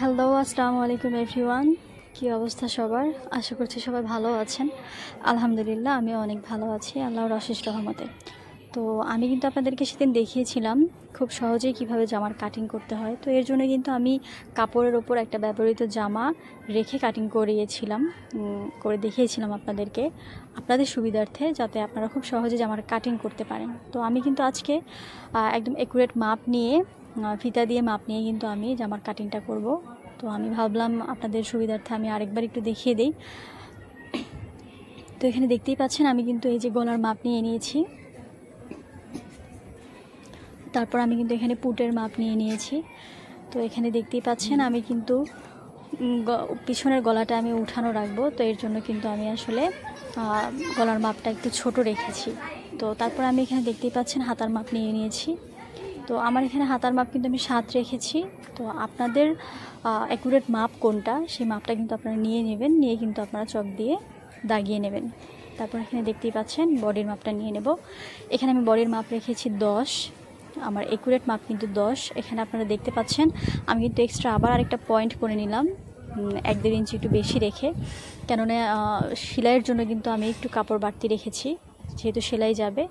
Hello, আসসালামু আলাইকুম everyone. কী অবস্থা সবার? আশা করছি সবাই ভালো আছেন। আলহামদুলিল্লাহ আমিও অনেক ভালো আছি আল্লাহর অশেষ রহমতে। তো আমি কিন্তু আপনাদেরকে সেদিন দেখিয়েছিলাম খুব সহজেই কিভাবে জামার কাটিং করতে হয়। তো এর জন্য কিন্তু আমি কাপড়ের ওপর একটা ব্যবহৃত জামা রেখে কাটিং করে দেখিয়েছিলাম আপনাদের সুবিধার্থে, যাতে আপনারা খুব সহজে জামার কাটিং করতে পারেন। তো আমি কিন্তু আজকে একদম অ্যাকুরেট মাপ নিয়ে ফিতা দিয়ে মাপ নিয়ে কিন্তু আমি জামার কাটিংটা করব। তো আমি ভাবলাম আপনাদের সুবিধার্থে আমি আরেকবার একটু দেখিয়ে দিই। তো এখানে দেখতেই পাচ্ছেন আমি কিন্তু এই যে গলার মাপ নিয়ে নিয়েছি। তারপর আমি কিন্তু এখানে পুটের মাপ নিয়ে নিয়েছি। তো এখানে দেখতেই পাচ্ছেন আমি কিন্তু পিছনের গলাটা আমি উঠানো রাখবো। তো এর জন্য কিন্তু আমি আসলে গলার মাপটা একটু ছোট রেখেছি। তো তারপর আমি এখানে দেখতেই পাচ্ছেন হাতার মাপ নিয়ে নিয়েছি। তো আমার এখানে হাতার মাপ কিন্তু আমি 7 রেখেছি। তো আপনাদের অ্যাকুরেট মাপ কোনটা সেই মাপটা কিন্তু আপনারা নিয়ে নেবেন, নিয়ে কিন্তু আপনারা চক দিয়ে দাগিয়ে নেবেন। তারপর এখানে দেখতেই পাচ্ছেন বডির মাপটা নিয়ে নেব। এখানে আমি বডির মাপ রেখেছি 10, আমার অ্যাকুরেট মাপ কিন্তু 10। এখানে আপনারা দেখতে পাচ্ছেন আমি কিন্তু এক্সট্রা আবার আরেকটা পয়েন্ট করে নিলাম 1-1.5 ইঞ্চি একটু বেশি রেখে, কেননা সেলাইয়ের জন্য কিন্তু আমি একটু কাপড় বাড়তি রেখেছি, যেহেতু সেলাই যাবে,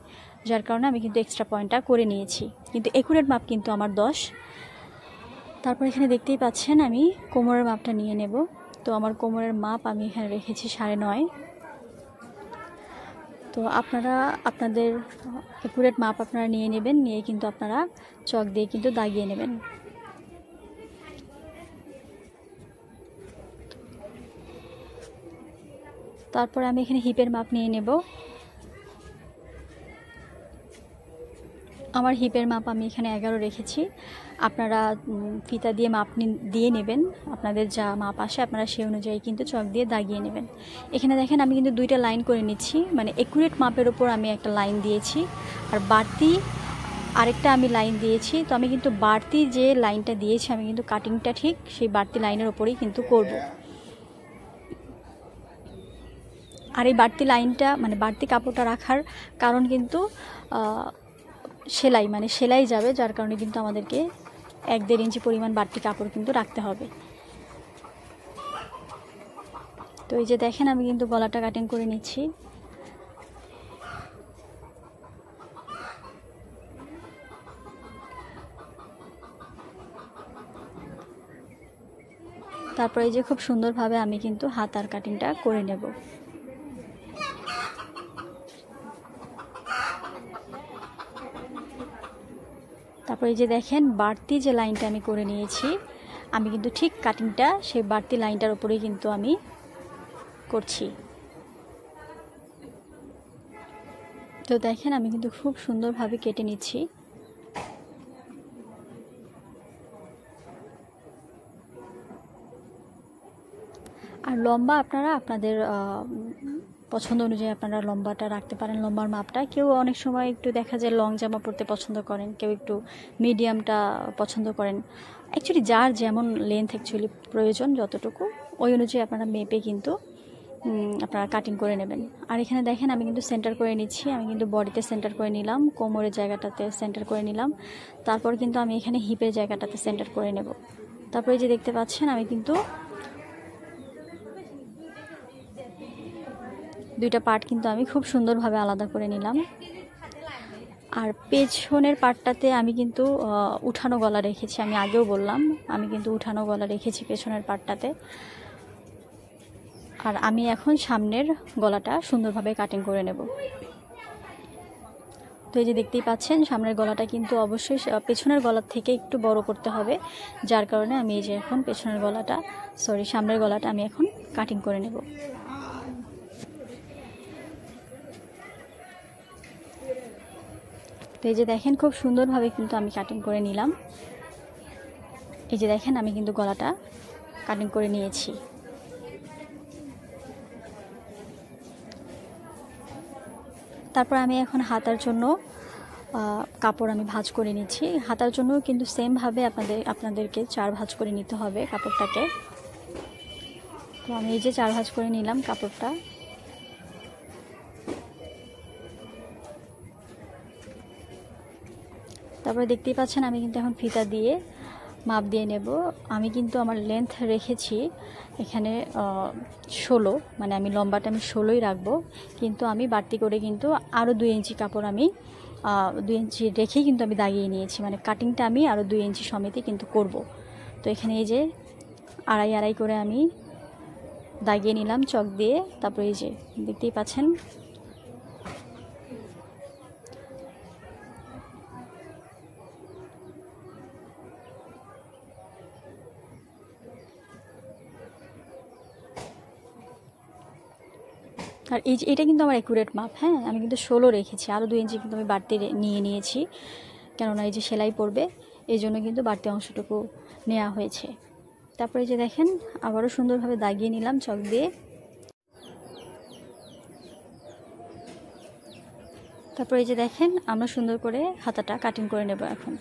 যার কারণে আমি কিন্তু এক্সট্রা পয়েন্টটা করে নিয়েছি। কিন্তু অ্যাকুরেট মাপ কিন্তু আমার 10। তারপর এখানে দেখতেই পাচ্ছেন আমি কোমরের মাপটা নিয়ে নেব। তো আমার কোমরের মাপ আমি এখানে রেখেছি 9.5। তো আপনারা আপনাদের অ্যাকুরেট মাপ আপনারা নিয়ে নেবেন, নিয়ে কিন্তু আপনারা চক দিয়ে কিন্তু দাগিয়ে নেবেন। তারপরে আমি এখানে হিপের মাপ নিয়ে নেব। আমার হিপের মাপ আমি এখানে 11 রেখেছি। আপনারা ফিতা দিয়ে মাপ দিয়ে নেবেন, আপনাদের যা মাপ আসে আপনারা সেই অনুযায়ী কিন্তু চক দিয়ে দাগিয়ে নেবেন। এখানে দেখেন আমি কিন্তু 2টা লাইন করে নিচ্ছি, মানে অ্যাকুরেট মাপের ওপর আমি একটা লাইন দিয়েছি আর বাড়তি আরেকটা আমি লাইন দিয়েছি। তো আমি কিন্তু বাড়তি যে লাইনটা দিয়েছি আমি কিন্তু কাটিংটা ঠিক সেই বাড়তি লাইনের ওপরেই কিন্তু করব। আর এই বাড়তি লাইনটা মানে বাড়তি কাপড়টা রাখার কারণ কিন্তু সেলাই যাবে, যার কারণে কিন্তু আমাদেরকে 1-1.5 ইঞ্চি পরিমাণ বাড়তি কাপড় কিন্তু রাখতে হবে। তো এই যে দেখেন আমি কিন্তু গলাটা কাটিং করে নিচ্ছি। তারপরে এই যে খুব সুন্দরভাবে আমি কিন্তু হাতার কাটিংটা করে নেব। তারপরে এই যে দেখেন বাড়তি যে লাইনটা আমি করে নিয়েছি, আমি কিন্তু ঠিক কাটিংটা সেই বাড়তি লাইনটার উপরেই কিন্তু আমি করছি। তো দেখেন আমি কিন্তু খুব সুন্দরভাবে কেটে নিচ্ছি। আর লম্বা আপনারা আপনাদের পছন্দ অনুযায়ী আপনারা লম্বাটা রাখতে পারেন, লম্বার মাপটা। কেউ অনেক সময় একটু দেখা যায় লং জামা পরতে পছন্দ করেন, কেউ একটু মিডিয়ামটা পছন্দ করেন। অ্যাকচুয়ালি যার যেমন লেন্থ প্রয়োজন যতটুকু ওই অনুযায়ী আপনারা মেপে কিন্তু আপনারা কাটিং করে নেবেন। আর এখানে দেখেন আমি কিন্তু সেন্টার করে নিচ্ছি, আমি কিন্তু বডিতে সেন্টার করে নিলাম, কোমরের জায়গাটাতে সেন্টার করে নিলাম, তারপর কিন্তু আমি এখানে হিপের জায়গাটাতে সেন্টার করে নেব। তারপরে যে দেখতে পাচ্ছেন আমি কিন্তু 2টা পার্ট কিন্তু আমি খুব সুন্দরভাবে আলাদা করে নিলাম। আর পেছনের পার্টটাতে আমি কিন্তু উঠানো গলা রেখেছি, আমি আগেও বললাম আমি কিন্তু উঠানো গলা রেখেছি পেছনের পার্টটাতে। আর আমি এখন সামনের গলাটা সুন্দরভাবে কাটিং করে নেব। তো এই যে দেখতেই পাচ্ছেন সামনের গলাটা কিন্তু অবশ্যই পেছনের গলার থেকে একটু বড় করতে হবে, যার কারণে আমি এই যে এখন সামনের গলাটা আমি এখন কাটিং করে নেব। তো এই যে দেখেন খুব সুন্দরভাবে কিন্তু আমি কাটিং করে নিলাম। এই যে দেখেন আমি কিন্তু গলাটা কাটিং করে নিয়েছি। তারপর আমি এখন হাতার জন্য কাপড় আমি ভাঁজ করে নিচ্ছি। হাতার জন্য কিন্তু সেমভাবে আপনাদেরকে 4 ভাঁজ করে নিতে হবে কাপড়টাকে। তো আমি এই যে 4 ভাঁজ করে নিলাম কাপড়টা। তারপরে দেখতেই পাচ্ছেন আমি কিন্তু এখন ফিতা দিয়ে মাপ দিয়ে নেব। আমি কিন্তু আমার লেন্থ রেখেছি এখানে 16, মানে আমি লম্বাটা আমি 16ই রাখবো, কিন্তু আমি বাড়তি করে কিন্তু আরও 2 ইঞ্চি কাপড় আমি 2 ইঞ্চি রেখেই কিন্তু আমি দাগিয়ে নিয়েছি, মানে কাটিংটা আমি আরও 2 ইঞ্চি সমেতই কিন্তু করব। তো এখানে এই যে আড়াই আড়াই করে আমি দাগিয়ে নিলাম চক দিয়ে। তারপরে এই যে দেখতেই পাচ্ছেন আর এই যে এটা কিন্তু আমার অ্যাকুরেট মাপ। হ্যাঁ, আমি কিন্তু 16 রেখেছি, আরও 2 ইঞ্চি কিন্তু আমি বাড়তি নিয়েছি, কেননা এই যে সেলাই পড়বে এই জন্য কিন্তু বাড়তি অংশটুকু নেওয়া হয়েছে। তারপরে যে দেখেন আবারও সুন্দরভাবে দাগিয়ে নিলাম চক দিয়ে। তারপরে এই যে দেখেন আমরা সুন্দর করে হাতাটা কাটিং করে নেব এখন।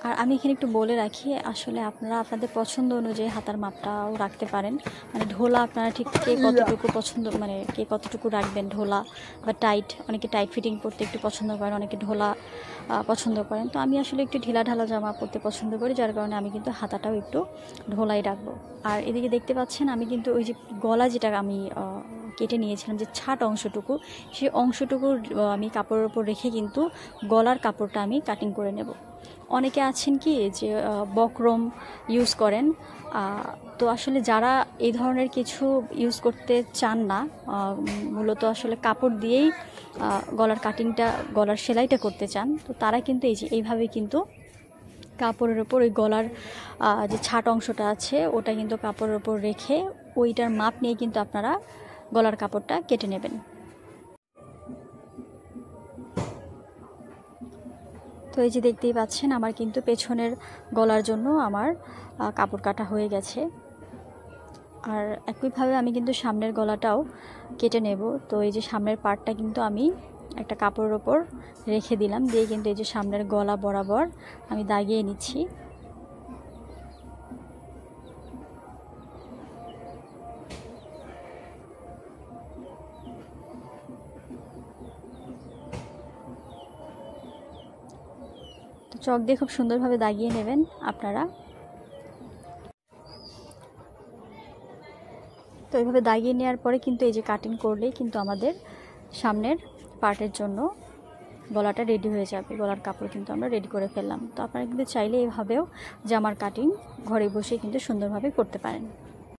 আর আমি এখানে একটু বলে রাখি, আসলে আপনারা আপনাদের পছন্দ অনুযায়ী হাতার মাপটাও রাখতে পারেন, মানে ঢোলা আপনারা ঠিক কে কতটুকু পছন্দ, মানে কে কতটুকু রাখবেন ঢোলা বা টাইট। অনেকে টাইট ফিটিং পরতে একটু পছন্দ করেন, অনেকে ঢোলা পছন্দ করেন। তো আমি আসলে একটু ঢিলা ঢালা জামা পরতে পছন্দ করি, যার কারণে আমি কিন্তু হাতাটাও একটু ঢোলাই রাখবো। আর এদিকে দেখতে পাচ্ছেন আমি কিন্তু ওই যে গলা যেটা আমি কেটে নিয়েছিলাম যে ছাট অংশটুকু, সেই অংশটুকু আমি কাপড়ের উপর রেখে কিন্তু গলার কাপড়টা আমি কাটিং করে নেব। অনেকে আছেন কি যে বক্রম ইউজ করেন, তো আসলে যারা এই ধরনের কিছু ইউজ করতে চান না, মূলত আসলে কাপড় দিয়েই গলার কাটিংটা, গলার সেলাইটা করতে চান, তো তারা কিন্তু এই যে এইভাবে কিন্তু কাপড়ের ওপর ওই গলার যে ছাট অংশটা আছে ওটা কিন্তু কাপড়ের ওপর রেখে ওইটার মাপ নিয়ে কিন্তু আপনারা গলার কাপড়টা কেটে নেবেন। তো এই যে দেখতেই পাচ্ছেন আমার কিন্তু পেছনের গলার জন্য আমার কাপড় কাটা হয়ে গেছে। আর একইভাবে আমি কিন্তু সামনের গলাটাও কেটে নেব। তো এই যে সামনের পার্টটা কিন্তু আমি একটা কাপড়ের ওপর রেখে দিলাম, দিয়ে কিন্তু এই যে সামনের গলা বরাবর আমি দাগিয়ে নিচ্ছি। তো চক দিয়ে খুব সুন্দরভাবে দাগিয়ে নেবেন আপনারা। তো এইভাবে দাগিয়ে নেওয়ার পরে কিন্তু এই যে কাটিং করলেই কিন্তু আমাদের সামনের পার্টের জন্য গলাটা রেডি হয়ে যাবে। গলার কাপড় কিন্তু আমরা রেডি করে ফেললাম। তো আপনারা কিন্তু চাইলে এইভাবেও জামার কাটিং ঘরে বসে কিন্তু সুন্দরভাবে করতে পারেন।